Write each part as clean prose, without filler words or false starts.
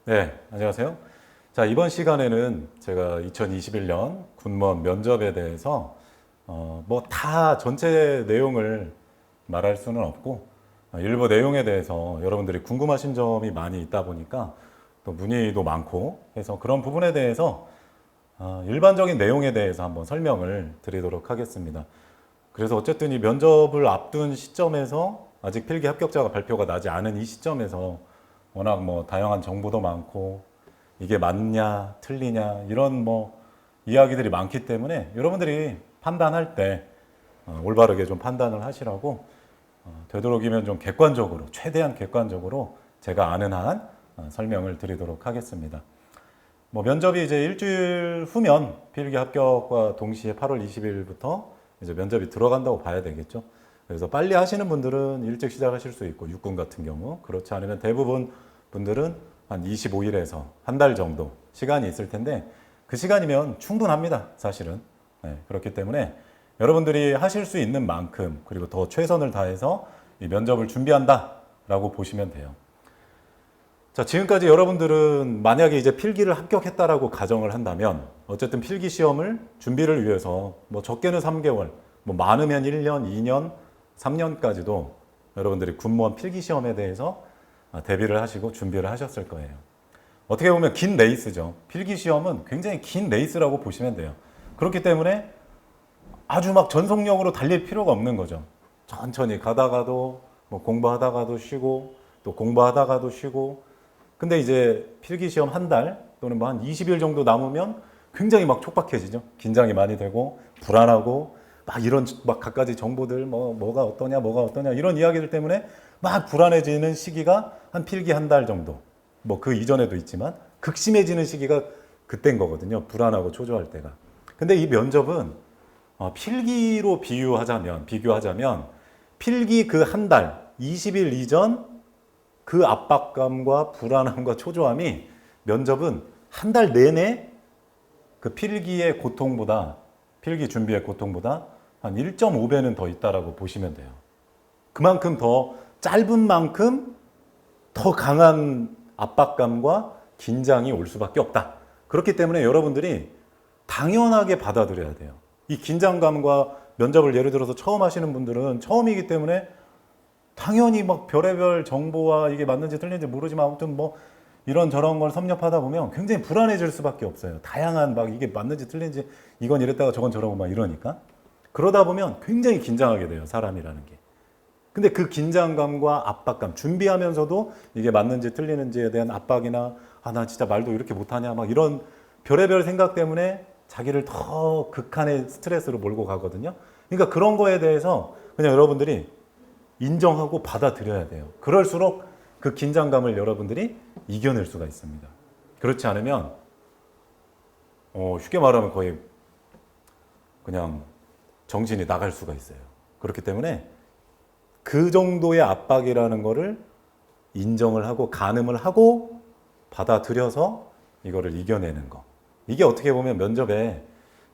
네, 안녕하세요. 자, 이번 시간에는 제가 2021년 군무원 면접에 대해서 뭐 다 전체 내용을 말할 수는 없고 일부 내용에 대해서 여러분들이 궁금하신 점이 많이 있다 보니까 또 문의도 많고 해서 그런 부분에 대해서 일반적인 내용에 대해서 한번 설명을 드리도록 하겠습니다. 그래서 어쨌든 이 면접을 앞둔 시점에서 아직 필기 합격자가 발표가 나지 않은 이 시점에서 워낙 뭐 다양한 정보도 많고 이게 맞냐 틀리냐 이런 뭐 이야기들이 많기 때문에 여러분들이 판단할 때 올바르게 좀 판단을 하시라고 되도록이면 좀 객관적으로 최대한 객관적으로 제가 아는 한 설명을 드리도록 하겠습니다. 뭐 면접이 이제 일주일 후면 필기 합격과 동시에 8월 20일부터 이제 면접이 들어간다고 봐야 되겠죠. 그래서 빨리 하시는 분들은 일찍 시작하실 수 있고 육군 같은 경우 그렇지 않으면 대부분 분들은 한 25일에서 한 달 정도 시간이 있을 텐데 그 시간이면 충분합니다. 사실은. 네, 그렇기 때문에 여러분들이 하실 수 있는 만큼 그리고 더 최선을 다해서 이 면접을 준비한다라고 보시면 돼요. 자, 지금까지 여러분들은 만약에 이제 필기를 합격했다라고 가정을 한다면 어쨌든 필기 시험을 준비를 위해서 뭐 적게는 3개월, 뭐 많으면 1년, 2년, 3년까지도 여러분들이 군무원 필기 시험에 대해서 대비를 하시고 준비를 하셨을 거예요. 어떻게 보면 긴 레이스죠. 필기 시험은 굉장히 긴 레이스라고 보시면 돼요. 그렇기 때문에 아주 막 전속력으로 달릴 필요가 없는 거죠. 천천히 가다가도 뭐 공부하다가도 쉬고 또 공부하다가도 쉬고 근데 이제 필기 시험 한 달 또는 뭐 한 20일 정도 남으면 굉장히 막 촉박해지죠. 긴장이 많이 되고 불안하고 막 이런 막 갖가지 정보들 뭐가 어떠냐 이런 이야기들 때문에 막 불안해지는 시기가 한 필기 한 달 정도. 뭐 그 이전에도 있지만 극심해지는 시기가 그때인 거거든요. 불안하고 초조할 때가. 근데 이 면접은 필기로 비교하자면 필기 그 한 달, 20일 이전 그 압박감과 불안함과 초조함이 면접은 한 달 내내 그 필기의 고통보다 필기 준비의 고통보다 한 1.5배는 더 있다라고 보시면 돼요. 그만큼 더 짧은 만큼 더 강한 압박감과 긴장이 올 수밖에 없다. 그렇기 때문에 여러분들이 당연하게 받아들여야 돼요. 이 긴장감과 면접을 예를 들어서 처음 하시는 분들은 처음이기 때문에 당연히 막 별의별 정보와 이게 맞는지 틀린지 모르지만 아무튼 뭐 이런저런 걸 섭렵하다 보면 굉장히 불안해질 수밖에 없어요. 다양한 막 이게 맞는지 틀린지 이건 이랬다가 저건 저러고 막 이러니까. 그러다 보면 굉장히 긴장하게 돼요. 사람이라는 게. 근데 그 긴장감과 압박감, 준비하면서도 이게 맞는지 틀리는지에 대한 압박이나 나 진짜 말도 이렇게 못하냐 막 이런 별의별 생각 때문에 자기를 더 극한의 스트레스로 몰고 가거든요. 그러니까 그런 거에 대해서 그냥 여러분들이 인정하고 받아들여야 돼요. 그럴수록 그 긴장감을 여러분들이 이겨낼 수가 있습니다. 그렇지 않으면 쉽게 말하면 거의 그냥 정신이 나갈 수가 있어요. 그렇기 때문에 그 정도의 압박이라는 거를 인정을 하고 가늠을 하고 받아들여서 이거를 이겨내는 거. 이게 어떻게 보면 면접의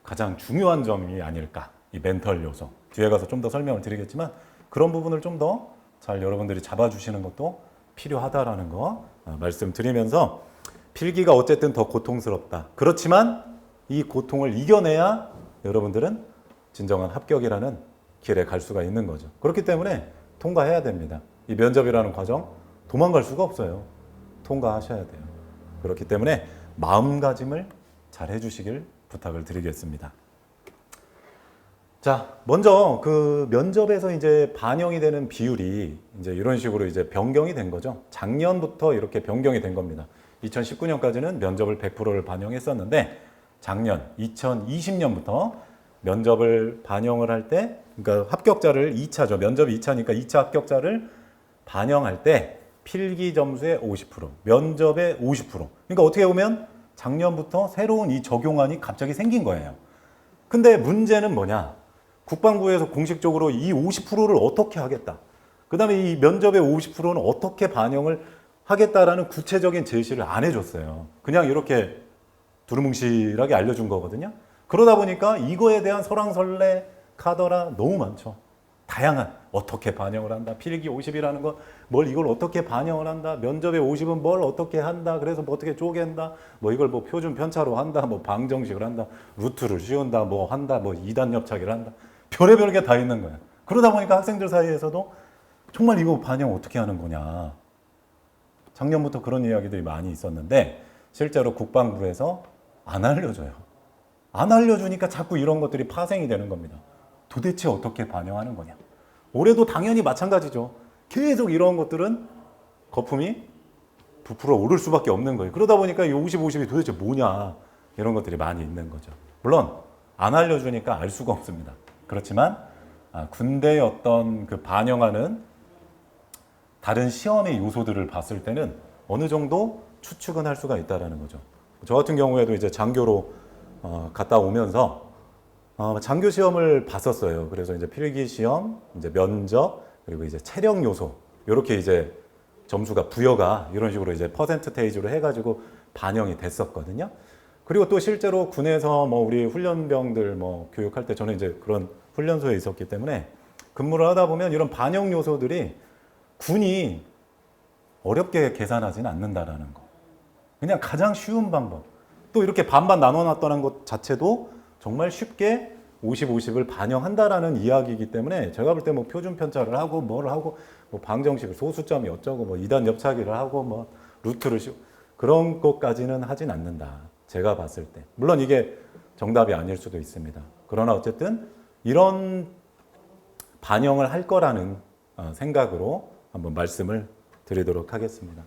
가장 중요한 점이 아닐까. 이 멘털 요소. 뒤에 가서 좀 더 설명을 드리겠지만 그런 부분을 좀 더 잘 여러분들이 잡아주시는 것도 필요하다라는 거 말씀드리면서 필기가 어쨌든 더 고통스럽다. 그렇지만 이 고통을 이겨내야 여러분들은 진정한 합격이라는 길에 갈 수가 있는 거죠. 그렇기 때문에 통과해야 됩니다. 이 면접이라는 과정 도망갈 수가 없어요. 통과하셔야 돼요. 그렇기 때문에 마음가짐을 잘 해주시길 부탁을 드리겠습니다. 자, 먼저 그 면접에서 이제 반영이 되는 비율이 이제 이런 식으로 이제 변경이 된 거죠. 작년부터 이렇게 변경이 된 겁니다. 2019년까지는 면접을 100%를 반영했었는데 작년 2020년부터 면접을 반영을 할 때, 그러니까 합격자를 2차죠. 면접이 2차니까 2차 합격자를 반영할 때 필기 점수의 50%, 면접의 50%. 그러니까 어떻게 보면 작년부터 새로운 이 적용안이 갑자기 생긴 거예요. 근데 문제는 뭐냐? 국방부에서 공식적으로 이 50%를 어떻게 하겠다. 그 다음에 이 면접의 50%는 어떻게 반영을 하겠다라는 구체적인 제시를 안 해줬어요. 그냥 이렇게 두루뭉실하게 알려준 거거든요. 그러다 보니까 이거에 대한 설왕설래 카더라 너무 많죠. 다양한 어떻게 반영을 한다. 필기 50이라는 건 뭘 이걸 어떻게 반영을 한다. 면접에 50은 뭘 어떻게 한다. 그래서 뭐 어떻게 쪼갠다. 뭐 이걸 뭐 표준 편차로 한다. 뭐 방정식을 한다. 루트를 씌운다. 뭐 한다. 뭐 2단 옆차기를 한다. 별의별 게 다 있는 거야. 그러다 보니까 학생들 사이에서도 정말 이거 반영 어떻게 하는 거냐. 작년부터 그런 이야기들이 많이 있었는데 실제로 국방부에서 안 알려줘요. 안 알려주니까 자꾸 이런 것들이 파생이 되는 겁니다. 도대체 어떻게 반영하는 거냐. 올해도 당연히 마찬가지죠. 계속 이런 것들은 거품이 부풀어 오를 수밖에 없는 거예요. 그러다 보니까 이 50, 50이 도대체 뭐냐 이런 것들이 많이 있는 거죠. 물론 안 알려주니까 알 수가 없습니다. 그렇지만 군대의 어떤 그 반영하는 다른 시험의 요소들을 봤을 때는 어느 정도 추측은 할 수가 있다라는 거죠. 저 같은 경우에도 이제 장교로 갔다 오면서 장교 시험을 봤었어요. 그래서 이제 필기 시험, 이제 면접, 그리고 이제 체력 요소 이렇게 이제 점수가 부여가 이런 식으로 이제 퍼센트테이지로 해가지고 반영이 됐었거든요. 그리고 또 실제로 군에서 뭐 우리 훈련병들 뭐 교육할 때 저는 이제 그런 훈련소에 있었기 때문에 근무를 하다 보면 이런 반영 요소들이 군이 어렵게 계산하지는 않는다라는 거. 그냥 가장 쉬운 방법. 또 이렇게 반반 나눠놨다는 것 자체도 정말 쉽게 50, 50을 반영한다라는 이야기이기 때문에 제가 볼 때 뭐 표준 편차를 하고 뭘 하고 뭐 방정식을 소수점이 어쩌고 뭐 2단 옆차기를 하고 뭐 루트를 씌우고 그런 것까지는 하진 않는다. 제가 봤을 때. 물론 이게 정답이 아닐 수도 있습니다. 그러나 어쨌든 이런 반영을 할 거라는 생각으로 한번 말씀을 드리도록 하겠습니다.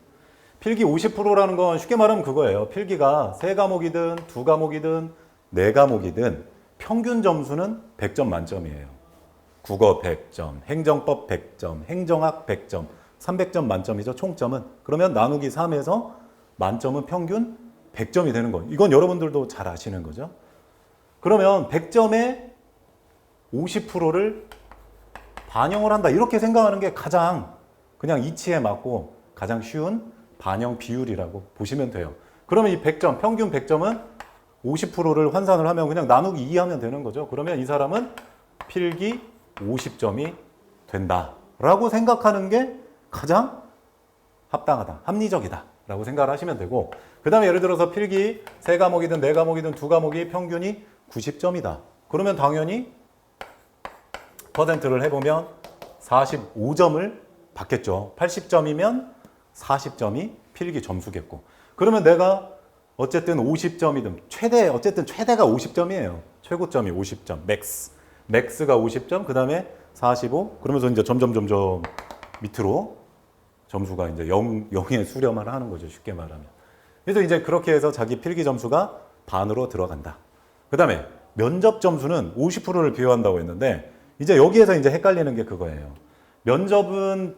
필기 50%라는 건 쉽게 말하면 그거예요. 필기가 3과목이든 2과목이든 4과목이든 평균 점수는 100점 만점이에요. 국어 100점, 행정법 100점, 행정학 100점, 300점 만점이죠. 총점은. 그러면 나누기 3에서 만점은 평균 100점이 되는 거예요. 이건 여러분들도 잘 아시는 거죠. 그러면 100점에 50%를 반영을 한다. 이렇게 생각하는 게 가장 그냥 이치에 맞고 가장 쉬운 반영 비율이라고 보시면 돼요. 그러면 이 100점, 평균 100점은 50%를 환산을 하면 그냥 나누기 2 하면 되는 거죠. 그러면 이 사람은 필기 50점이 된다라고 생각하는 게 가장 합당하다, 합리적이다라고 생각을 하시면 되고 그 다음에 예를 들어서 필기 3과목이든 4과목이든 2과목이 평균이 90점이다. 그러면 당연히 퍼센트를 해보면 45점을 받겠죠. 80점이면 40점이 필기 점수겠고. 그러면 내가 어쨌든 50점이든 어쨌든 최대가 50점이에요. 최고점이 50점, 맥스가 50점, 그 다음에 45, 그러면서 이제 점점 밑으로 점수가 이제 0에 수렴을 하는 거죠. 쉽게 말하면. 그래서 이제 그렇게 해서 자기 필기 점수가 반으로 들어간다. 그 다음에 면접 점수는 50%를 비교한다고 했는데 이제 여기에서 이제 헷갈리는 게 그거예요. 면접은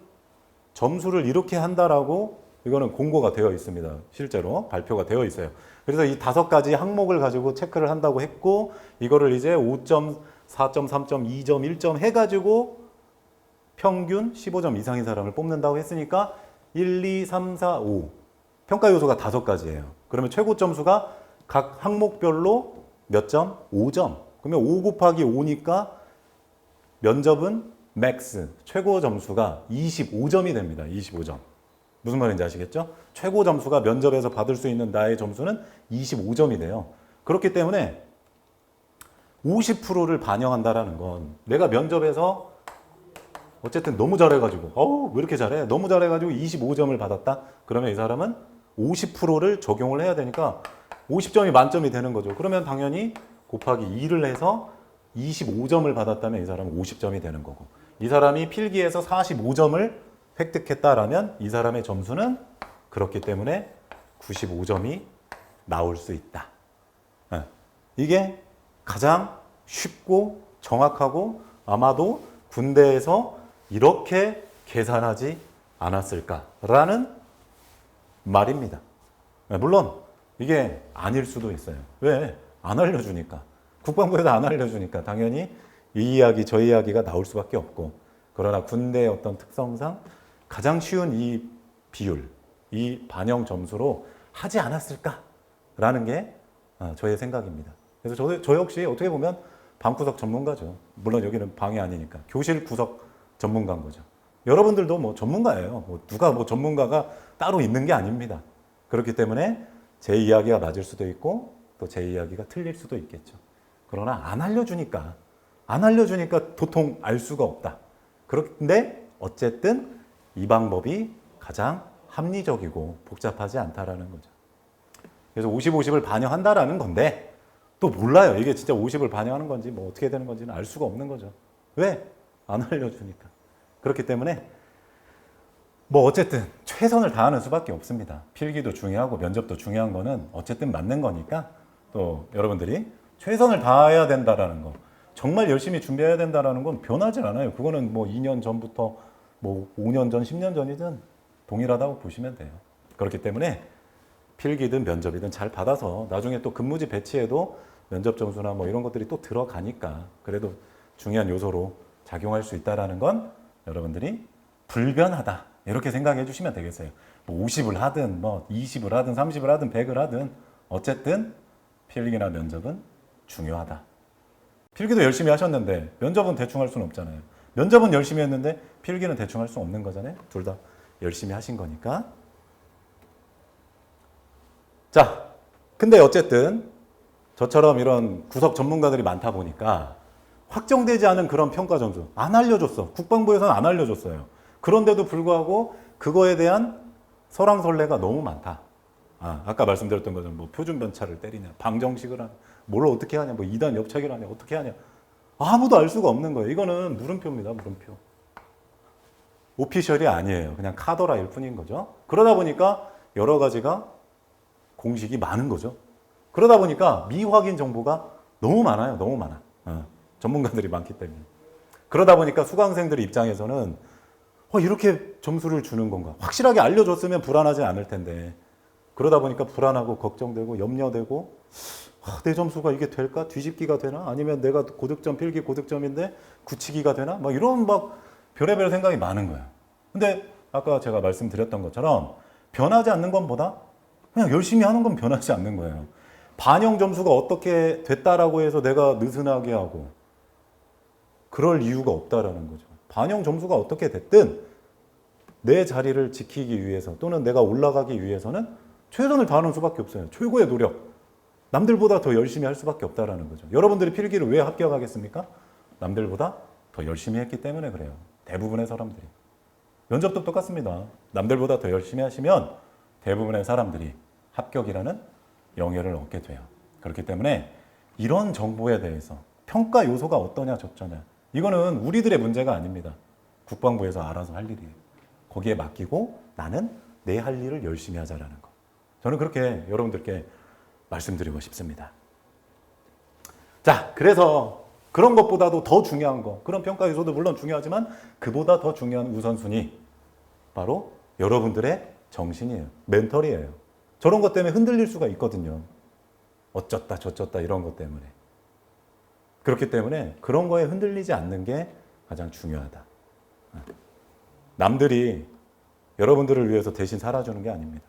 점수를 이렇게 한다라고 이거는 공고가 되어 있습니다. 실제로 발표가 되어 있어요. 그래서 이 5가지 항목을 가지고 체크를 한다고 했고 이거를 이제 5점, 4점, 3점, 2점, 1점 해가지고 평균 15점 이상인 사람을 뽑는다고 했으니까 1, 2, 3, 4, 5 평가 요소가 5가지예요. 그러면 최고 점수가 각 항목별로 몇 점? 5점. 그러면 5 곱하기 5니까 면접은 맥스, 최고 점수가 25점이 됩니다. 25점. 무슨 말인지 아시겠죠? 최고 점수가 면접에서 받을 수 있는 나의 점수는 25점이 돼요. 그렇기 때문에 50%를 반영한다라는 건 내가 면접에서 어쨌든 너무 잘해가지고 왜 이렇게 잘해? 너무 잘해가지고 25점을 받았다? 그러면 이 사람은 50%를 적용을 해야 되니까 50점이 만점이 되는 거죠. 그러면 당연히 곱하기 2를 해서 25점을 받았다면 이 사람은 50점이 되는 거고 이 사람이 필기에서 45점을 획득했다라면 이 사람의 점수는 그렇기 때문에 95점이 나올 수 있다. 이게 가장 쉽고 정확하고 아마도 군대에서 이렇게 계산하지 않았을까라는 말입니다. 물론 이게 아닐 수도 있어요. 왜? 안 알려주니까. 국방부에서 안 알려주니까 당연히 이 이야기, 저 이야기가 나올 수밖에 없고 그러나 군대의 어떤 특성상 가장 쉬운 이 비율, 이 반영 점수로 하지 않았을까라는 게 저의 생각입니다. 그래서 저 역시 어떻게 보면 방구석 전문가죠. 물론 여기는 방이 아니니까. 교실 구석 전문가인 거죠. 여러분들도 뭐 전문가예요. 뭐 누가 뭐 전문가가 따로 있는 게 아닙니다. 그렇기 때문에 제 이야기가 맞을 수도 있고 또 제 이야기가 틀릴 수도 있겠죠. 그러나 안 알려주니까 도통 알 수가 없다. 그런데 어쨌든 이 방법이 가장 합리적이고 복잡하지 않다라는 거죠. 그래서 50, 50을 반영한다라는 건데 또 몰라요. 이게 진짜 50을 반영하는 건지 뭐 어떻게 되는 건지는 알 수가 없는 거죠. 왜? 안 알려주니까. 그렇기 때문에 뭐 어쨌든 최선을 다하는 수밖에 없습니다. 필기도 중요하고 면접도 중요한 거는 어쨌든 맞는 거니까 또 여러분들이 최선을 다해야 된다라는 거, 정말 열심히 준비해야 된다라는 건 변하지 않아요. 그거는 뭐 2년 전부터 뭐 5년 전, 10년 전이든 동일하다고 보시면 돼요. 그렇기 때문에 필기든 면접이든 잘 받아서 나중에 또 근무지 배치에도 면접 점수나 뭐 이런 것들이 또 들어가니까 그래도 중요한 요소로 작용할 수 있다라는 건 여러분들이 불변하다 이렇게 생각해 주시면 되겠어요. 뭐 50을 하든 뭐 20을 하든 30을 하든 100을 하든 어쨌든 필기나 면접은 중요하다. 필기도 열심히 하셨는데 면접은 대충 할 수는 없잖아요. 면접은 열심히 했는데 필기는 대충 할 수 없는 거잖아요. 둘 다 열심히 하신 거니까. 자, 근데 어쨌든 저처럼 이런 구석 전문가들이 많다 보니까 확정되지 않은 그런 평가 점수 안 알려줬어. 국방부에서는 안 알려줬어요. 그런데도 불구하고 그거에 대한 설왕설래가 너무 많다. 아까 말씀드렸던 것처럼 뭐 표준 변차를 때리냐, 방정식을 하냐, 뭘 어떻게 하냐, 뭐 2단 옆차기를 하냐, 어떻게 하냐. 아무도 알 수가 없는 거예요. 이거는 물음표입니다, 물음표. 오피셜이 아니에요. 그냥 카더라일 뿐인 거죠. 그러다 보니까 여러 가지가 공식이 많은 거죠. 그러다 보니까 미확인 정보가 너무 많아요. 너무 많아. 전문가들이 많기 때문에. 그러다 보니까 수강생들 입장에서는 이렇게 점수를 주는 건가? 확실하게 알려줬으면 불안하지 않을 텐데. 그러다 보니까 불안하고 걱정되고 염려되고 내 점수가 이게 될까? 뒤집기가 되나? 아니면 내가 고득점, 필기 고득점인데 굳히기가 되나? 막 이런 막 별의별 생각이 많은 거예요. 근데 아까 제가 말씀드렸던 것처럼 변하지 않는 것보다 그냥 열심히 하는 건 변하지 않는 거예요. 반영 점수가 어떻게 됐다라고 해서 내가 느슨하게 하고 그럴 이유가 없다라는 거죠. 반영 점수가 어떻게 됐든 내 자리를 지키기 위해서 또는 내가 올라가기 위해서는 최선을 다하는 수밖에 없어요. 최고의 노력. 남들보다 더 열심히 할 수밖에 없다라는 거죠. 여러분들이 필기를 왜 합격하겠습니까? 남들보다 더 열심히 했기 때문에 그래요. 대부분의 사람들이. 면접도 똑같습니다. 남들보다 더 열심히 하시면 대부분의 사람들이 합격이라는 영예를 얻게 돼요. 그렇기 때문에 이런 정보에 대해서 평가 요소가 어떠냐 저쩌냐 이거는 우리들의 문제가 아닙니다. 국방부에서 알아서 할 일이에요. 거기에 맡기고 나는 내 할 일을 열심히 하자라는 거. 저는 그렇게 여러분들께 말씀드리고 싶습니다. 자, 그래서 그런 것보다도 더 중요한 거, 그런 평가 요소도 물론 중요하지만 그보다 더 중요한 우선순위 바로 여러분들의 정신이에요. 멘털이에요. 저런 것 때문에 흔들릴 수가 있거든요. 어쩌다 저쩌다 이런 것 때문에. 그렇기 때문에 그런 거에 흔들리지 않는 게 가장 중요하다. 남들이 여러분들을 위해서 대신 살아주는 게 아닙니다.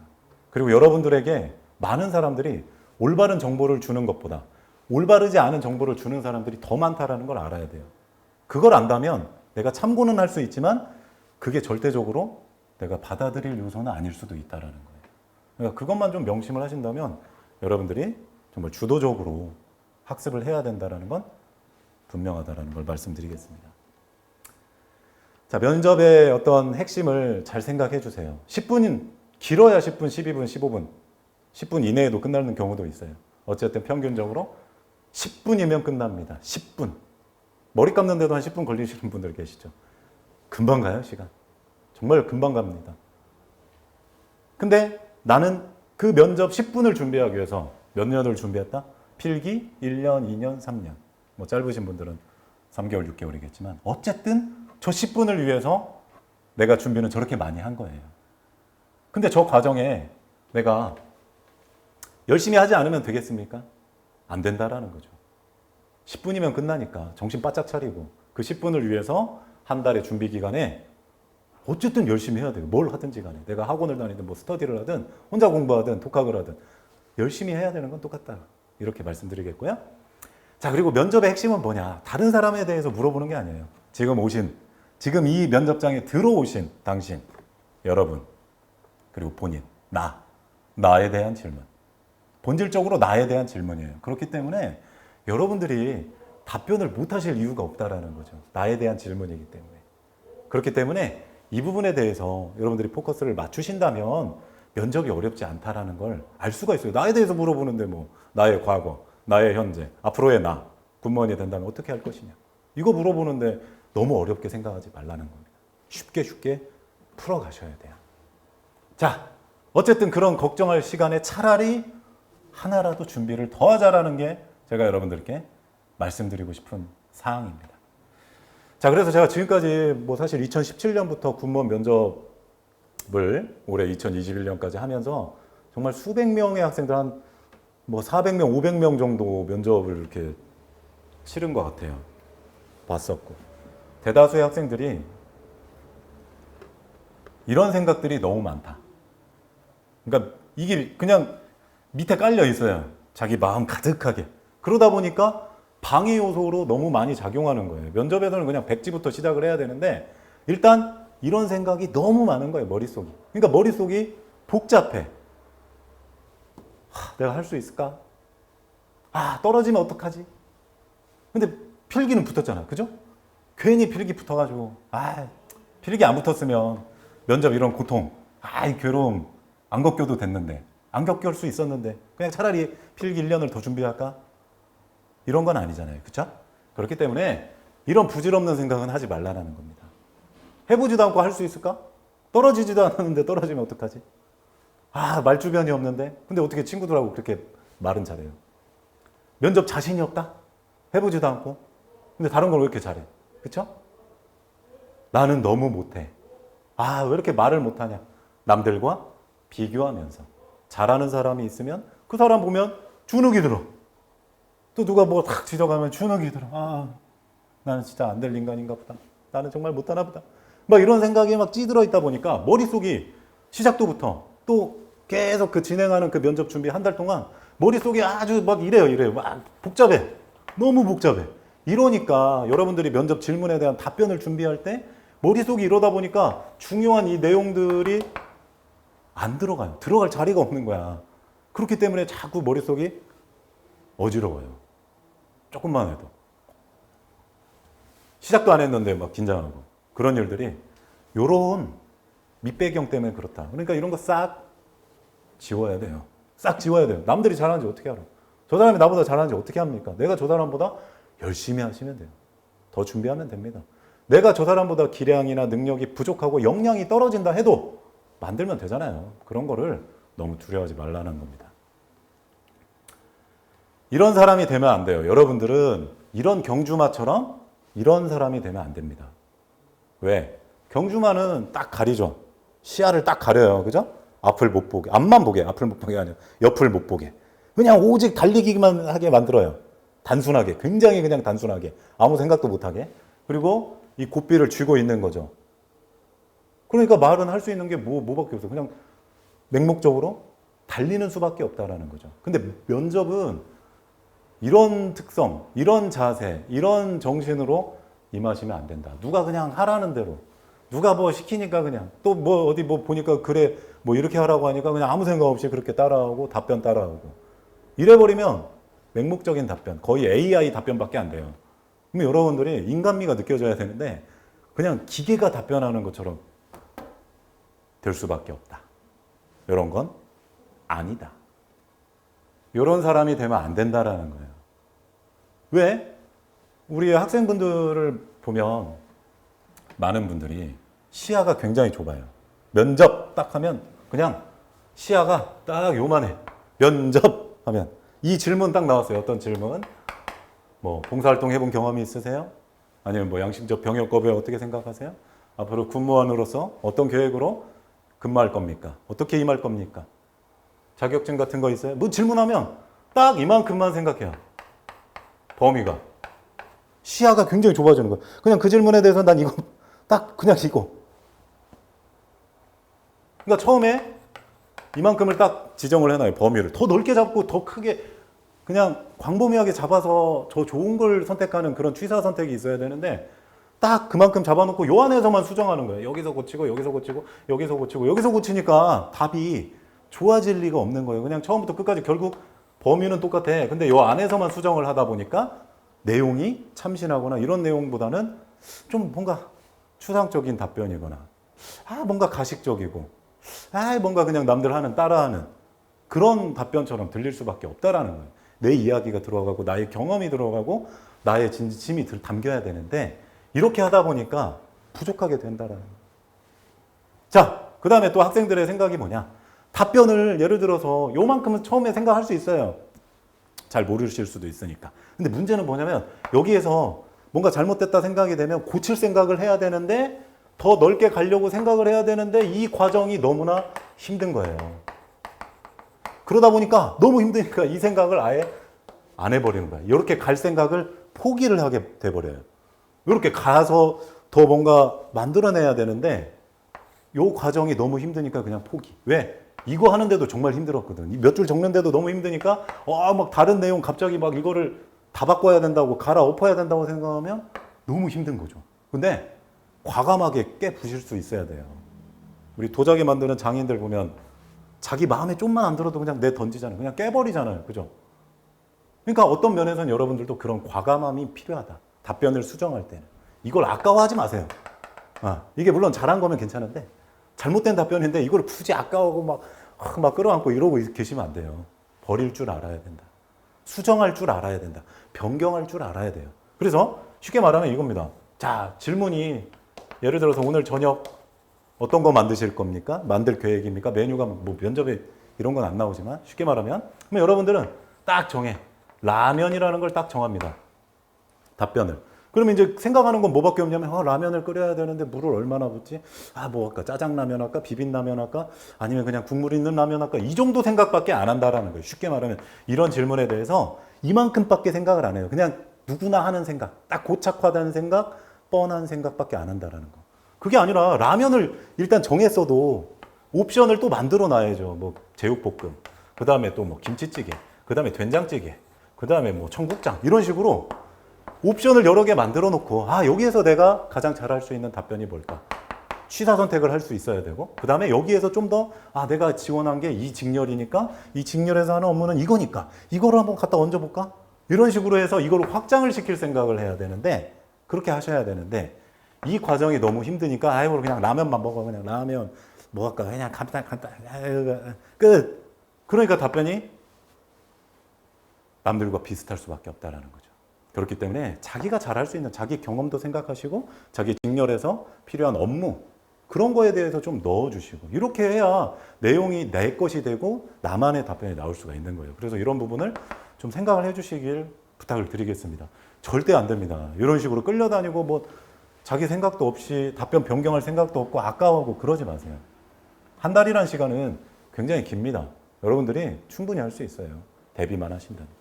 그리고 여러분들에게 많은 사람들이 올바른 정보를 주는 것보다 올바르지 않은 정보를 주는 사람들이 더 많다는 걸 알아야 돼요. 그걸 안다면 내가 참고는 할 수 있지만 그게 절대적으로 내가 받아들일 요소는 아닐 수도 있다는 거예요. 그러니까 그것만 좀 명심을 하신다면 여러분들이 정말 주도적으로 학습을 해야 된다는 건 분명하다는 걸 말씀드리겠습니다. 자, 면접의 어떤 핵심을 잘 생각해 주세요. 10분인 길어야 10분, 12분, 15분, 10분 이내에도 끝나는 경우도 있어요. 어쨌든 평균적으로 10분이면 끝납니다. 10분. 머리 감는데도 한 10분 걸리시는 분들 계시죠. 금방 가요, 시간. 정말 금방 갑니다. 근데 나는 그 면접 10분을 준비하기 위해서 몇 년을 준비했다? 필기 1년, 2년, 3년. 뭐 짧으신 분들은 3개월, 6개월이겠지만 어쨌든 저 10분을 위해서 내가 준비는 저렇게 많이 한 거예요. 근데 저 과정에 내가 열심히 하지 않으면 되겠습니까? 안 된다라는 거죠. 10분이면 끝나니까 정신 바짝 차리고 그 10분을 위해서 한 달의 준비 기간에 어쨌든 열심히 해야 돼요. 뭘 하든지 간에. 내가 학원을 다니든 뭐 스터디를 하든 혼자 공부하든 독학을 하든 열심히 해야 되는 건 똑같다. 이렇게 말씀드리겠고요. 자, 그리고 면접의 핵심은 뭐냐? 다른 사람에 대해서 물어보는 게 아니에요. 지금 오신 지금 이 면접장에 들어오신 당신, 여러분, 그리고 본인, 나에 대한 질문. 본질적으로 나에 대한 질문이에요. 그렇기 때문에 여러분들이 답변을 못 하실 이유가 없다라는 거죠. 나에 대한 질문이기 때문에. 그렇기 때문에 이 부분에 대해서 여러분들이 포커스를 맞추신다면 면접이 어렵지 않다라는 걸 알 수가 있어요. 나에 대해서 물어보는데 뭐 나의 과거, 나의 현재, 앞으로의 나, 굿먼이 된다면 어떻게 할 것이냐. 이거 물어보는데 너무 어렵게 생각하지 말라는 겁니다. 쉽게 풀어가셔야 돼요. 자, 어쨌든 그런 걱정할 시간에 차라리 하나라도 준비를 더 하자라는 게 제가 여러분들께 말씀드리고 싶은 사항입니다. 자, 그래서 제가 지금까지 뭐 사실 2017년부터 굿먼 면접을 올해 2021년까지 하면서 정말 수백 명의 학생들 한 뭐 400명, 500명 정도 면접을 이렇게 치른 것 같아요. 봤었고. 대다수의 학생들이 이런 생각들이 너무 많다. 그러니까 이게 그냥 밑에 깔려 있어요. 자기 마음 가득하게. 그러다 보니까 방해 요소로 너무 많이 작용하는 거예요. 면접에서는 그냥 백지부터 시작을 해야 되는데 일단 이런 생각이 너무 많은 거예요. 머릿속이. 그러니까 머릿속이 복잡해. 내가 할 수 있을까? 떨어지면 어떡하지? 근데 필기는 붙었잖아. 그죠? 괜히 필기 붙어가지고 필기 안 붙었으면 면접 이런 고통, 이 괴로움 안 겪어도 됐는데 안 겪을 수 있었는데 그냥 차라리 필기 1년을 더 준비할까? 이런 건 아니잖아요. 그렇죠? 그렇기 때문에 이런 부질없는 생각은 하지 말라는 겁니다. 해보지도 않고 할 수 있을까? 떨어지지도 않았는데 떨어지면 어떡하지? 말주변이 없는데? 근데 어떻게 친구들하고 그렇게 말은 잘해요? 면접 자신이 없다? 해보지도 않고? 근데 다른 걸 왜 이렇게 잘해? 그쵸? 나는 너무 못해. 왜 이렇게 말을 못하냐? 남들과 비교하면서. 잘하는 사람이 있으면 그 사람 보면 주눅이 들어. 또 누가 뭐 탁 지적하면 주눅이 들어. 나는 진짜 안 될 인간인가 보다. 나는 정말 못하나 보다. 막 이런 생각이 막 찌들어 있다 보니까 머릿속이 시작도부터 또 계속 그 진행하는 그 면접 준비 한 달 동안 머릿속이 아주 막 이래요. 막 복잡해. 너무 복잡해. 이러니까 여러분들이 면접 질문에 대한 답변을 준비할 때 머릿속이 이러다 보니까 중요한 이 내용들이 안 들어가요. 들어갈 자리가 없는 거야. 그렇기 때문에 자꾸 머릿속이 어지러워요. 조금만 해도. 시작도 안 했는데 막 긴장하고. 그런 일들이 요런 밑배경 때문에 그렇다. 그러니까 이런 거 싹 지워야 돼요. 싹 지워야 돼요. 남들이 잘하는지 어떻게 알아? 저 사람이 나보다 잘하는지 어떻게 합니까? 내가 저 사람보다 열심히 하시면 돼요. 더 준비하면 됩니다. 내가 저 사람보다 기량이나 능력이 부족하고 역량이 떨어진다 해도 만들면 되잖아요. 그런 거를 너무 두려워하지 말라는 겁니다. 이런 사람이 되면 안 돼요. 여러분들은 이런 경주마처럼 이런 사람이 되면 안 됩니다. 왜? 경주마는 딱 가리죠. 시야를 딱 가려요. 그죠? 앞을 못 보게. 앞만 보게. 앞을 못 보게 아니라 옆을 못 보게. 그냥 오직 달리기만 하게 만들어요. 단순하게. 굉장히 그냥 단순하게. 아무 생각도 못 하게. 그리고 이 고삐를 쥐고 있는 거죠. 그러니까 말은 할 수 있는 게 뭐밖에 없어요. 그냥 맹목적으로 달리는 수밖에 없다라는 거죠. 근데 면접은 이런 특성, 이런 자세, 이런 정신으로 임하시면 안 된다. 누가 그냥 하라는 대로, 누가 뭐 시키니까 그냥, 또 뭐 어디 뭐 보니까 그래, 뭐 이렇게 하라고 하니까 그냥 아무 생각 없이 그렇게 따라하고 답변 따라하고. 이래버리면 맹목적인 답변, 거의 AI 답변밖에 안 돼요. 그럼 여러분들이 인간미가 느껴져야 되는데 그냥 기계가 답변하는 것처럼 될 수밖에 없다. 이런 건 아니다. 이런 사람이 되면 안 된다라는 거예요. 왜? 우리 학생분들을 보면 많은 분들이 시야가 굉장히 좁아요. 면접 딱 하면 그냥 시야가 딱 요만해. 면접 하면 이 질문 딱 나왔어요. 어떤 질문? 뭐 봉사활동 해본 경험이 있으세요? 아니면 뭐 양심적 병역거부에 어떻게 생각하세요? 앞으로 군무원으로서 어떤 계획으로 근무할 겁니까? 어떻게 임할 겁니까? 자격증 같은 거 있어요? 뭐 질문하면 딱 이만큼만 생각해요. 범위가. 시야가 굉장히 좁아지는 거예요. 그냥 그 질문에 대해서 난 이거 딱 그냥 이거. 그러니까 처음에 이만큼을 딱 지정을 해놔요. 범위를. 더 넓게 잡고 더 크게 그냥 광범위하게 잡아서 더 좋은 걸 선택하는 그런 취사 선택이 있어야 되는데 딱 그만큼 잡아놓고 요 안에서만 수정하는 거예요. 여기서 고치고 여기서 고치고 여기서 고치고 여기서 고치니까 답이 좋아질 리가 없는 거예요. 그냥 처음부터 끝까지 결국 범위는 똑같아. 근데 요 안에서만 수정을 하다 보니까 내용이 참신하거나 이런 내용보다는 좀 뭔가 추상적인 답변이거나 뭔가 가식적이고 뭔가 그냥 남들 하는 따라하는 그런 답변처럼 들릴 수밖에 없다라는 거예요. 내 이야기가 들어가고 나의 경험이 들어가고 나의 진심이 담겨야 되는데 이렇게 하다 보니까 부족하게 된다라는 거예요. 자, 그 다음에 또 학생들의 생각이 뭐냐? 답변을 예를 들어서 요만큼은 처음에 생각할 수 있어요. 잘 모르실 수도 있으니까. 근데 문제는 뭐냐면 여기에서 뭔가 잘못됐다 생각이 되면 고칠 생각을 해야 되는데 더 넓게 가려고 생각을 해야 되는데 이 과정이 너무나 힘든 거예요. 그러다 보니까 너무 힘드니까 이 생각을 아예 안 해버리는 거예요. 이렇게 갈 생각을 포기를 하게 돼버려요. 이렇게 가서 더 뭔가 만들어내야 되는데 이 과정이 너무 힘드니까 그냥 포기. 왜? 이거 하는데도 정말 힘들었거든. 몇 줄 적는데도 너무 힘드니까 막 다른 내용 갑자기 막 이거를 다 바꿔야 된다고 갈아엎어야 된다고 생각하면 너무 힘든 거죠. 근데 과감하게 깨부실 수 있어야 돼요. 우리 도자기 만드는 장인들 보면 자기 마음에 좀만 안 들어도 그냥 내 던지잖아요. 그냥 깨버리잖아요. 그죠? 그러니까 어떤 면에서는 여러분들도 그런 과감함이 필요하다. 답변을 수정할 때는. 이걸 아까워하지 마세요. 이게 물론 잘한 거면 괜찮은데 잘못된 답변인데 이걸 굳이 아까워하고 막 끌어안고 이러고 계시면 안 돼요. 버릴 줄 알아야 된다. 수정할 줄 알아야 된다. 변경할 줄 알아야 돼요. 그래서 쉽게 말하면 이겁니다. 자, 질문이 예를 들어서 오늘 저녁 어떤 거 만드실 겁니까? 만들 계획입니까? 메뉴가 뭐 면접에 이런 건 안 나오지만 쉽게 말하면 그럼 여러분들은 딱 정해. 라면이라는 걸 딱 정합니다. 답변을. 그러면 이제 생각하는 건 뭐밖에 없냐면 라면을 끓여야 되는데 물을 얼마나 붓지? 뭐 할까? 짜장라면 할까? 비빔라면 할까? 아니면 그냥 국물 있는 라면 할까? 이 정도 생각밖에 안 한다라는 거예요. 쉽게 말하면 이런 질문에 대해서 이만큼밖에 생각을 안 해요. 그냥 누구나 하는 생각, 딱 고착화된 생각, 뻔한 생각밖에 안 한다라는 거. 그게 아니라 라면을 일단 정했어도 옵션을 또 만들어 놔야죠. 뭐 제육볶음, 그 다음에 또 뭐 김치찌개, 그 다음에 된장찌개, 그 다음에 뭐 청국장 이런 식으로 옵션을 여러 개 만들어 놓고 여기에서 내가 가장 잘할 수 있는 답변이 뭘까? 취사 선택을 할 수 있어야 되고 그 다음에 여기에서 좀 더 내가 지원한 게 이 직렬이니까 이 직렬에서 하는 업무는 이거니까 이거를 한번 갖다 얹어볼까? 이런 식으로 해서 이걸 확장을 시킬 생각을 해야 되는데 그렇게 하셔야 되는데 이 과정이 너무 힘드니까 그냥 라면만 먹어. 그냥 라면 뭐 할까? 그냥 간단 끝. 그러니까 답변이 남들과 비슷할 수밖에 없다라는 거죠. 그렇기 때문에 자기가 잘할 수 있는 자기 경험도 생각하시고 자기 직렬에서 필요한 업무 그런 거에 대해서 좀 넣어주시고 이렇게 해야 내용이 내 것이 되고 나만의 답변이 나올 수가 있는 거예요. 그래서 이런 부분을 좀 생각을 해주시길 부탁을 드리겠습니다. 절대 안 됩니다. 이런 식으로 끌려다니고 뭐 자기 생각도 없이 답변 변경할 생각도 없고 아까워하고 그러지 마세요. 한 달이라는 시간은 굉장히 깁니다. 여러분들이 충분히 할 수 있어요. 대비만 하신다면.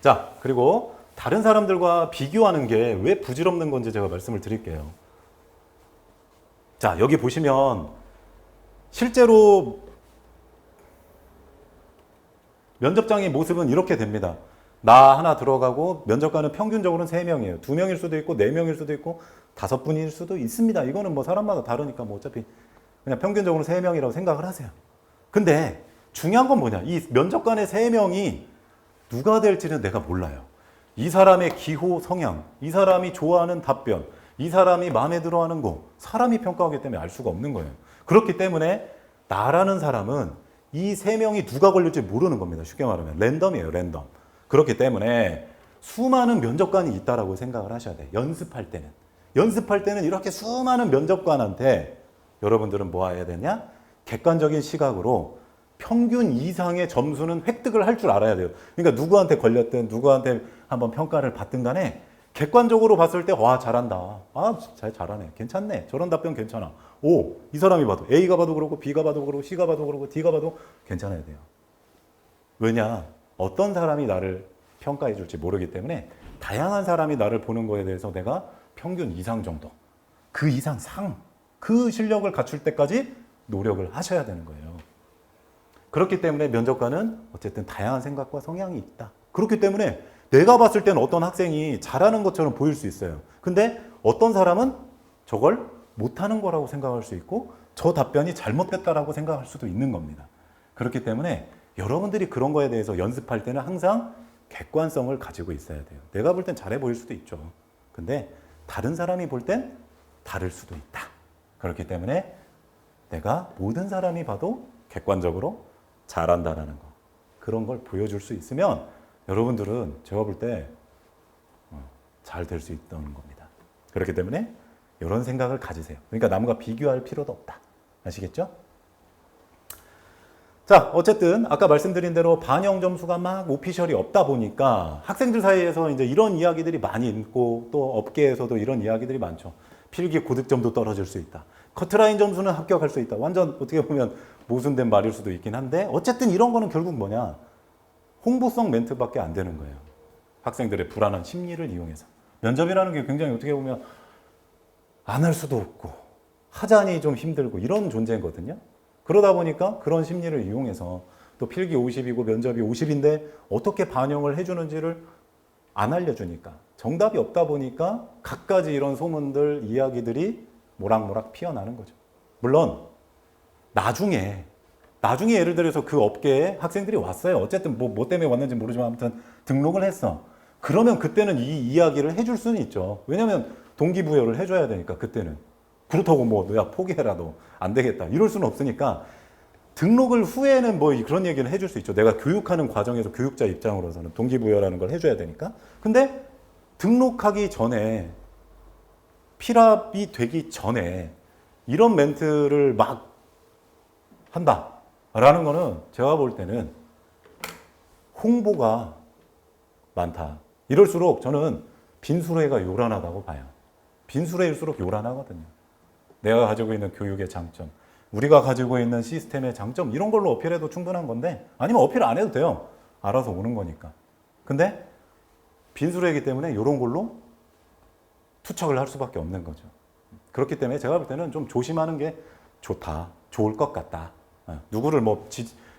자, 그리고 다른 사람들과 비교하는 게 왜 부질없는 건지 제가 말씀을 드릴게요. 자, 여기 보시면 실제로 면접장의 모습은 이렇게 됩니다. 나 하나 들어가고 면접관은 평균적으로는 3명이에요. 2명일 수도 있고 4명일 수도 있고 5분일 수도 있습니다. 이거는 뭐 사람마다 다르니까 뭐 어차피 그냥 평균적으로 3명이라고 생각을 하세요. 근데 중요한 건 뭐냐? 이 면접관의 3명이 누가 될지는 내가 몰라요. 이 사람의 기호 성향, 이 사람이 좋아하는 답변, 이 사람이 마음에 들어하는 거 사람이 평가하기 때문에 알 수가 없는 거예요. 그렇기 때문에 나라는 사람은 이 3명이 누가 걸릴지 모르는 겁니다. 쉽게 말하면 랜덤이에요. 랜덤. 그렇기 때문에 수많은 면접관이 있다라고 생각을 하셔야 돼요. 연습할 때는 이렇게 수많은 면접관한테 여러분들은 뭐 해야 되냐? 객관적인 시각으로 평균 이상의 점수는 획득을 할 줄 알아야 돼요. 그러니까 누구한테 걸렸든 누구한테 한번 평가를 받든 간에 객관적으로 봤을 때 와 잘한다. 잘하네. 괜찮네. 저런 답변 괜찮아. 이 사람이 봐도 A가 봐도 그렇고 B가 봐도 그렇고 C가 봐도 그렇고 D가 봐도 괜찮아야 돼요. 왜냐? 어떤 사람이 나를 평가해 줄지 모르기 때문에 다양한 사람이 나를 보는 거에 대해서 내가 평균 이상 정도, 그 이상 그 실력을 갖출 때까지 노력을 하셔야 되는 거예요. 그렇기 때문에 면접관은 어쨌든 다양한 생각과 성향이 있다. 그렇기 때문에 내가 봤을 때는 어떤 학생이 잘하는 것처럼 보일 수 있어요. 근데 어떤 사람은 저걸 못하는 거라고 생각할 수 있고 저 답변이 잘못됐다라고 생각할 수도 있는 겁니다. 그렇기 때문에 여러분들이 그런 거에 대해서 연습할 때는 항상 객관성을 가지고 있어야 돼요. 내가 볼 땐 잘해 보일 수도 있죠. 근데 다른 사람이 볼 땐 다를 수도 있다. 그렇기 때문에 내가 모든 사람이 봐도 객관적으로 잘한다라는 거. 그런 걸 보여줄 수 있으면 여러분들은 제가 볼 때 잘 될 수 있다는 겁니다. 그렇기 때문에 이런 생각을 가지세요. 그러니까 남과 비교할 필요도 없다. 아시겠죠? 자, 어쨌든 아까 말씀드린 대로 반영 점수가 막 오피셜이 없다 보니까 학생들 사이에서 이제 이런 이야기들이 많이 있고 또 업계에서도 이런 이야기들이 많죠. 필기 고득점도 떨어질 수 있다. 커트라인 점수는 합격할 수 있다. 완전 어떻게 보면 모순된 말일 수도 있긴 한데 어쨌든 이런 거는 결국 뭐냐? 홍보성 멘트밖에 안 되는 거예요. 학생들의 불안한 심리를 이용해서. 면접이라는 게 굉장히 어떻게 보면 안 할 수도 없고 하자니 좀 힘들고 이런 존재거든요. 그러다 보니까 그런 심리를 이용해서 또 필기 50이고 면접이 50인데 어떻게 반영을 해주는지를 안 알려주니까 정답이 없다 보니까 갖가지 이런 소문들, 이야기들이 모락모락 피어나는 거죠. 물론 나중에 예를 들어서 그 업계에 학생들이 왔어요. 어쨌든 뭐 때문에 왔는지 모르지만 아무튼 등록을 했어. 그러면 그때는 이 이야기를 해줄 수는 있죠. 왜냐하면 동기부여를 해줘야 되니까 그때는. 그렇다고 뭐 야 포기해라도 안 되겠다 이럴 수는 없으니까 등록을 후에는 뭐 그런 얘기는 해줄 수 있죠. 내가 교육하는 과정에서 교육자 입장으로서는 동기부여라는 걸 해줘야 되니까. 근데 등록하기 전에 필압이 되기 전에 이런 멘트를 막 한다라는 거는 제가 볼 때는 홍보가 많다. 이럴수록 저는 빈수레가 요란하다고 봐요. 빈수레일수록 요란하거든요. 내가 가지고 있는 교육의 장점, 우리가 가지고 있는 시스템의 장점 이런 걸로 어필해도 충분한 건데 아니면 어필 안 해도 돼요. 알아서 오는 거니까. 근데 빈수레이기 때문에 이런 걸로 투척을 할 수밖에 없는 거죠. 그렇기 때문에 제가 볼 때는 좀 조심하는 게 좋다. 좋을 것 같다. 누구를 뭐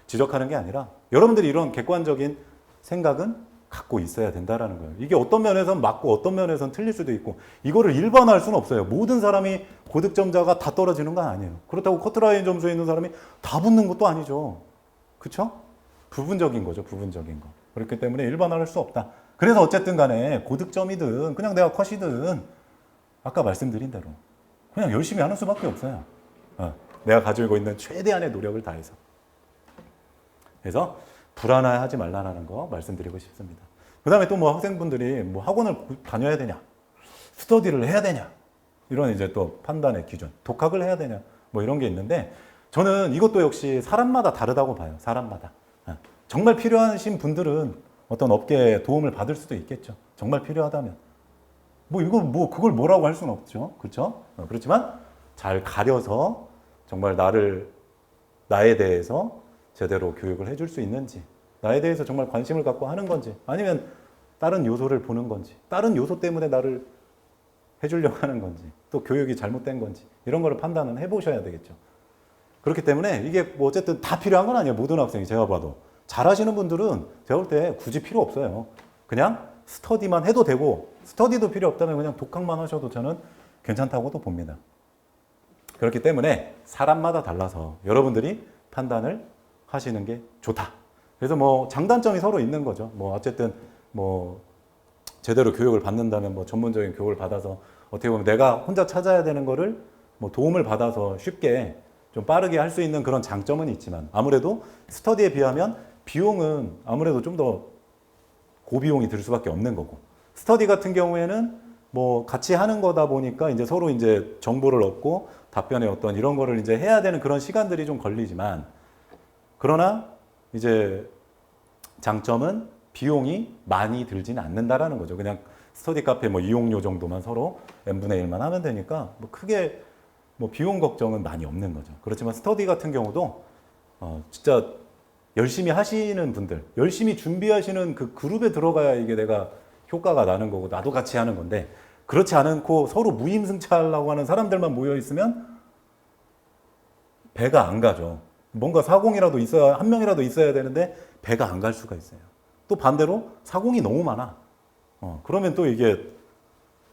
지적하는 게 아니라 여러분들이 이런 객관적인 생각은 갖고 있어야 된다라는 거예요. 이게 어떤 면에서는 맞고 어떤 면에서는 틀릴 수도 있고 이거를 일반화할 수는 없어요. 모든 사람이 고득점자가 다 떨어지는 건 아니에요. 그렇다고 커트라인 점수에 있는 사람이 다 붙는 것도 아니죠. 그렇죠? 부분적인 거죠. 부분적인 거. 그렇기 때문에 일반화할 수 없다. 그래서 어쨌든 간에 고득점이든 그냥 내가 컷이든 아까 말씀드린 대로 그냥 열심히 하는 수밖에 없어요. 내가 가지고 있는 최대한의 노력을 다해서. 그래서 불안해하지 말라는 거 말씀드리고 싶습니다. 그 다음에 또 뭐 학생분들이 뭐 학원을 다녀야 되냐, 스터디를 해야 되냐, 이런 이제 또 판단의 기준, 독학을 해야 되냐, 뭐 이런 게 있는데 저는 이것도 역시 사람마다 다르다고 봐요. 사람마다. 정말 필요하신 분들은 어떤 업계에 도움을 받을 수도 있겠죠. 정말 필요하다면. 뭐 이거 뭐 그걸 뭐라고 할 수는 없죠. 그렇죠? 그렇지만 잘 가려서 정말 나에 대해서 제대로 교육을 해줄 수 있는지, 나에 대해서 정말 관심을 갖고 하는 건지, 아니면 다른 요소를 보는 건지, 다른 요소 때문에 나를 해주려고 하는 건지, 또 교육이 잘못된 건지, 이런 거를 판단은 해보셔야 되겠죠. 그렇기 때문에 이게 뭐 어쨌든 다 필요한 건 아니에요. 모든 학생이 제가 봐도. 잘하시는 분들은 제가 볼 때 굳이 필요 없어요. 그냥 스터디만 해도 되고, 스터디도 필요 없다면 그냥 독학만 하셔도 저는 괜찮다고도 봅니다. 그렇기 때문에 사람마다 달라서 여러분들이 판단을 하시는 게 좋다. 그래서 뭐 장단점이 서로 있는 거죠. 뭐 어쨌든 뭐 제대로 교육을 받는다면 뭐 전문적인 교육을 받아서 어떻게 보면 내가 혼자 찾아야 되는 거를 뭐 도움을 받아서 쉽게 좀 빠르게 할 수 있는 그런 장점은 있지만 아무래도 스터디에 비하면 비용은 아무래도 좀 더 고비용이 들 수밖에 없는 거고 스터디 같은 경우에는 뭐 같이 하는 거다 보니까 이제 서로 이제 정보를 얻고 답변의 어떤 이런 거를 이제 해야 되는 그런 시간들이 좀 걸리지만 그러나 이제 장점은 비용이 많이 들지는 않는다라는 거죠. 그냥 스터디 카페 뭐 이용료 정도만 서로 n분의 1만 하면 되니까 뭐 크게 뭐 비용 걱정은 많이 없는 거죠. 그렇지만 스터디 같은 경우도 진짜 열심히 하시는 분들, 열심히 준비하시는 그 그룹에 들어가야 이게 내가 효과가 나는 거고 나도 같이 하는 건데 그렇지 않고 서로 무임승차하려고 하는 사람들만 모여 있으면 배가 안 가죠. 뭔가 사공이라도 있어야 한 명이라도 있어야 되는데 배가 안 갈 수가 있어요. 또 반대로 사공이 너무 많아. 그러면 또 이게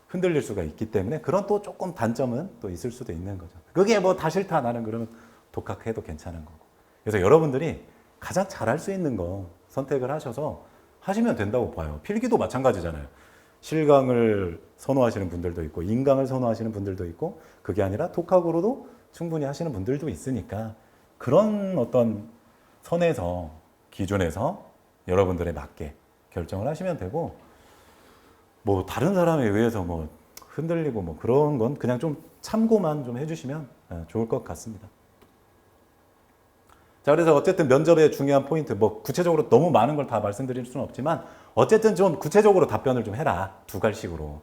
흔들릴 수가 있기 때문에 그런 또 조금 단점은 또 있을 수도 있는 거죠. 그게 뭐 다 싫다 나는 그러면 독학해도 괜찮은 거고. 그래서 여러분들이 가장 잘할 수 있는 거 선택을 하셔서 하시면 된다고 봐요. 필기도 마찬가지잖아요. 실강을 선호하시는 분들도 있고 인강을 선호하시는 분들도 있고 그게 아니라 독학으로도 충분히 하시는 분들도 있으니까 그런 어떤 선에서 기준에서 여러분들에 맞게 결정을 하시면 되고 뭐 다른 사람에 의해서 뭐 흔들리고 뭐 그런 건 그냥 좀 참고만 좀 해주시면 좋을 것 같습니다. 자, 그래서 어쨌든 면접의 중요한 포인트, 뭐 구체적으로 너무 많은 걸 다 말씀드릴 수는 없지만 어쨌든 좀 구체적으로 답변을 좀 해라. 두 갈식으로.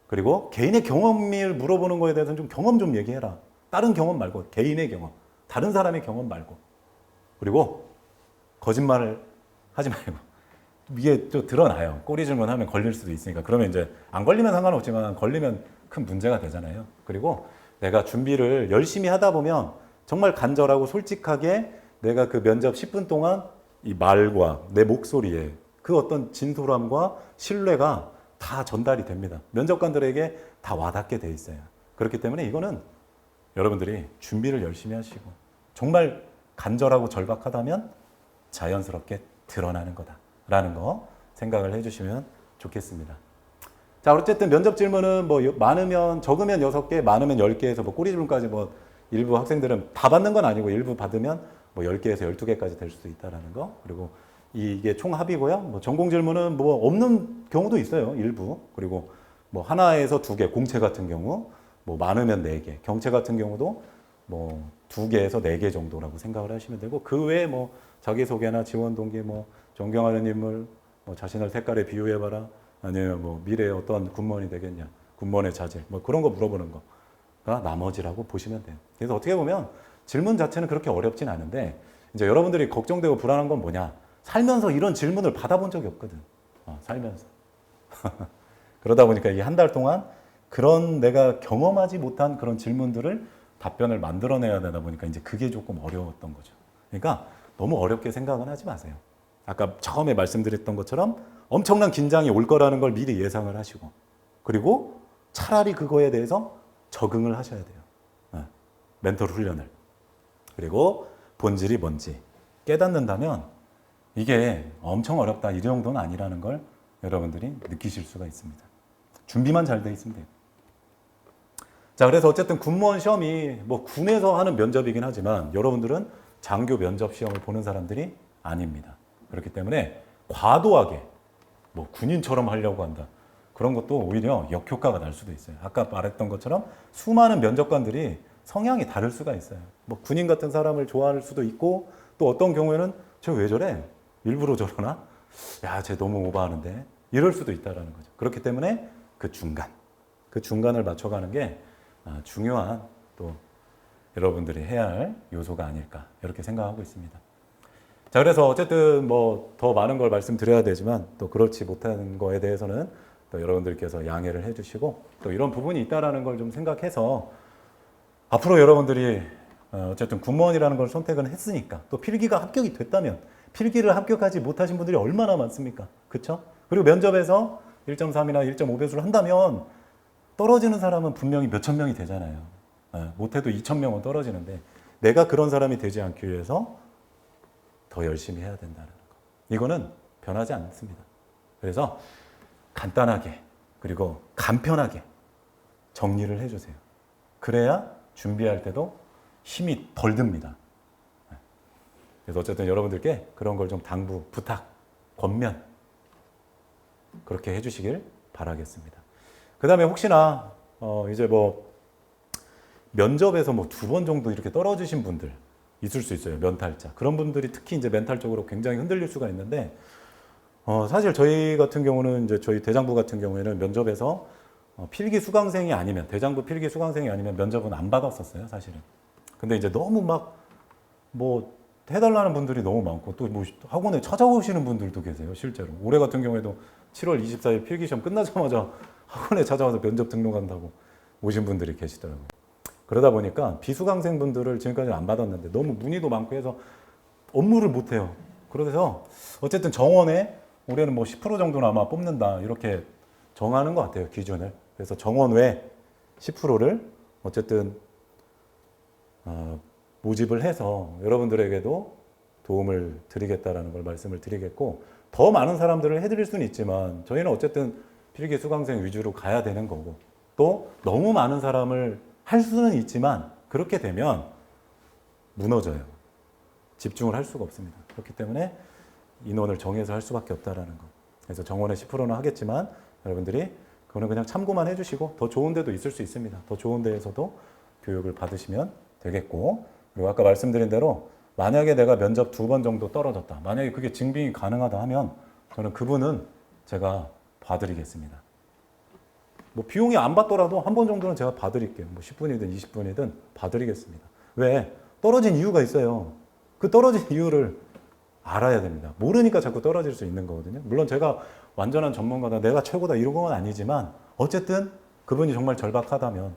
그리고 개인의 경험을 물어보는 거에 대해서는 좀 경험 좀 얘기해라. 다른 경험 말고 개인의 경험, 다른 사람의 경험 말고. 그리고 거짓말을 하지 말고. 이게 또 드러나요. 꼬리 질문하면 걸릴 수도 있으니까. 그러면 이제 안 걸리면 상관없지만 걸리면 큰 문제가 되잖아요. 그리고 내가 준비를 열심히 하다 보면 정말 간절하고 솔직하게 내가 그 면접 10분 동안 이 말과 내 목소리에 그 어떤 진솔함과 신뢰가 다 전달이 됩니다. 면접관들에게 다 와닿게 돼 있어요. 그렇기 때문에 이거는 여러분들이 준비를 열심히 하시고 정말 간절하고 절박하다면 자연스럽게 드러나는 거다라는 거 생각을 해주시면 좋겠습니다. 자, 어쨌든 면접 질문은 뭐 많으면 적으면 6개, 많으면 10개에서 뭐 꼬리 질문까지 뭐 일부 학생들은 다 받는 건 아니고 일부 받으면 뭐 10개에서 12개까지 될 수도 있다라는 거. 그리고 이게 총 합이고요. 뭐 전공 질문은 뭐 없는 경우도 있어요. 일부. 그리고 뭐 하나에서 2개, 공채 같은 경우 뭐 많으면 4개, 경채 같은 경우도 뭐 2개에서 4개 정도라고 생각을 하시면 되고 그 외에 뭐 자기소개나 지원 동기 뭐 존경하는 인물 뭐 자신을 색깔에 비유해봐라 아니면 뭐 미래에 어떤 군무원이 되겠냐 군무원의 자질 뭐 그런 거 물어보는 거가 나머지라고 보시면 돼요. 그래서 어떻게 보면 질문 자체는 그렇게 어렵진 않은데 이제 여러분들이 걱정되고 불안한 건 뭐냐 살면서 이런 질문을 받아본 적이 없거든. 살면서 그러다 보니까 이 한 달 동안 그런 내가 경험하지 못한 그런 질문들을 답변을 만들어내야 되다 보니까 이제 그게 조금 어려웠던 거죠. 그러니까 너무 어렵게 생각은 하지 마세요. 아까 처음에 말씀드렸던 것처럼 엄청난 긴장이 올 거라는 걸 미리 예상을 하시고 그리고 차라리 그거에 대해서 적응을 하셔야 돼요. 멘털 훈련을. 그리고 본질이 뭔지 깨닫는다면 이게 엄청 어렵다 이 정도는 아니라는 걸 여러분들이 느끼실 수가 있습니다. 준비만 잘 돼 있으면 돼요. 자, 그래서 어쨌든 군무원 시험이 뭐 군에서 하는 면접이긴 하지만 여러분들은 장교 면접 시험을 보는 사람들이 아닙니다. 그렇기 때문에 과도하게 뭐 군인처럼 하려고 한다. 그런 것도 오히려 역효과가 날 수도 있어요. 아까 말했던 것처럼 수많은 면접관들이 성향이 다를 수가 있어요. 뭐 군인 같은 사람을 좋아할 수도 있고 또 어떤 경우에는 저 왜 저래? 일부러 저러나? 야, 쟤 너무 오버하는데? 이럴 수도 있다는 거죠. 그렇기 때문에 그 중간을 맞춰가는 게 중요한 또 여러분들이 해야 할 요소가 아닐까 이렇게 생각하고 있습니다. 자, 그래서 어쨌든 뭐 더 많은 걸 말씀드려야 되지만 또 그렇지 못한 거에 대해서는 또 여러분들께서 양해를 해주시고 또 이런 부분이 있다라는 걸 좀 생각해서 앞으로 여러분들이 어쨌든 군무원이라는 걸 선택은 했으니까 또 필기가 합격이 됐다면 필기를 합격하지 못하신 분들이 얼마나 많습니까? 그렇죠? 그리고 면접에서 1.3이나 1.5배수를 한다면 떨어지는 사람은 분명히 몇천 명이 되잖아요. 못해도 2,000명은 떨어지는데 내가 그런 사람이 되지 않기 위해서 더 열심히 해야 된다는 거. 이거는 변하지 않습니다. 그래서 간단하게 그리고 간편하게 정리를 해주세요. 그래야 준비할 때도 힘이 덜 듭니다. 그래서 어쨌든 여러분들께 그런 걸 좀 당부, 부탁, 권면 그렇게 해주시길 바라겠습니다. 그 다음에 혹시나 이제 뭐 면접에서 뭐 2번 정도 이렇게 떨어지신 분들 있을 수 있어요. 면탈자. 그런 분들이 특히 이제 멘탈적으로 굉장히 흔들릴 수가 있는데 사실 저희 같은 경우는 이제 저희 대장부 같은 경우에는 면접에서 필기 수강생이 아니면 대장부 필기 수강생이 아니면 면접은 안 받았었어요, 사실은. 근데 이제 너무 막 뭐 해달라는 분들이 너무 많고 또 뭐 학원에 찾아오시는 분들도 계세요, 실제로. 올해 같은 경우에도 7월 24일 필기시험 끝나자마자 학원에 찾아와서 면접 등록한다고 오신 분들이 계시더라고요. 그러다 보니까 비수강생 분들을 지금까지 안 받았는데 너무 문의도 많고 해서 업무를 못 해요. 그래서 어쨌든 정원에 올해는 뭐 10% 정도는 아마 뽑는다 이렇게 정하는 것 같아요, 기준을. 그래서 정원 외 10%를 어쨌든 모집을 해서 여러분들에게도 도움을 드리겠다라는 걸 말씀을 드리겠고, 더 많은 사람들을 해드릴 수는 있지만 저희는 어쨌든 필기 수강생 위주로 가야 되는 거고, 또 너무 많은 사람을 할 수는 있지만 그렇게 되면 무너져요. 집중을 할 수가 없습니다. 그렇기 때문에 인원을 정해서 할 수밖에 없다라는 거. 그래서 정원의 10%는 하겠지만 여러분들이 그거는 그냥 참고만 해주시고, 더 좋은 데도 있을 수 있습니다. 더 좋은 데에서도 교육을 받으시면 되겠고, 그리고 아까 말씀드린 대로 만약에 내가 면접 2번 정도 떨어졌다, 만약에 그게 증빙이 가능하다 하면 저는 그분은 제가 봐드리겠습니다. 뭐 비용이 안 받더라도 한 번 정도는 제가 봐드릴게요. 뭐 10분이든 20분이든 봐드리겠습니다. 왜? 떨어진 이유가 있어요. 그 떨어진 이유를 알아야 됩니다. 모르니까 자꾸 떨어질 수 있는 거거든요. 물론 제가 완전한 전문가다, 내가 최고다 이런 건 아니지만 어쨌든 그분이 정말 절박하다면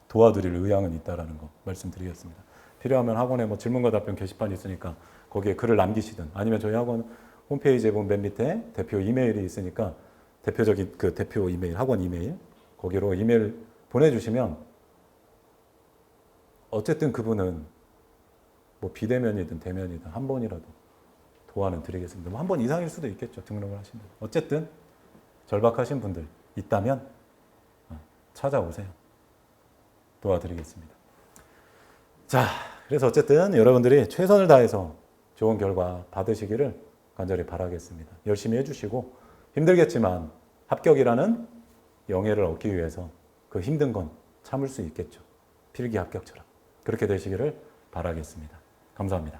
도와드릴 의향은 있다라는 거 말씀드리겠습니다. 필요하면 학원에 뭐 질문과 답변 게시판이 있으니까 거기에 글을 남기시든, 아니면 저희 학원 홈페이지에 보면 맨 밑에 대표 이메일이 있으니까 대표적인 그 대표 이메일, 학원 이메일, 거기로 이메일 보내주시면 어쨌든 그분은 뭐 비대면이든 대면이든 한 번이라도 도와는 드리겠습니다. 뭐 한 번 이상일 수도 있겠죠, 등록을 하신 분. 어쨌든 절박하신 분들 있다면 찾아오세요. 도와드리겠습니다. 자, 그래서 어쨌든 여러분들이 최선을 다해서 좋은 결과 받으시기를 간절히 바라겠습니다. 열심히 해주시고, 힘들겠지만 합격이라는 영예를 얻기 위해서 그 힘든 건 참을 수 있겠죠. 필기 합격처럼. 그렇게 되시기를 바라겠습니다. 감사합니다.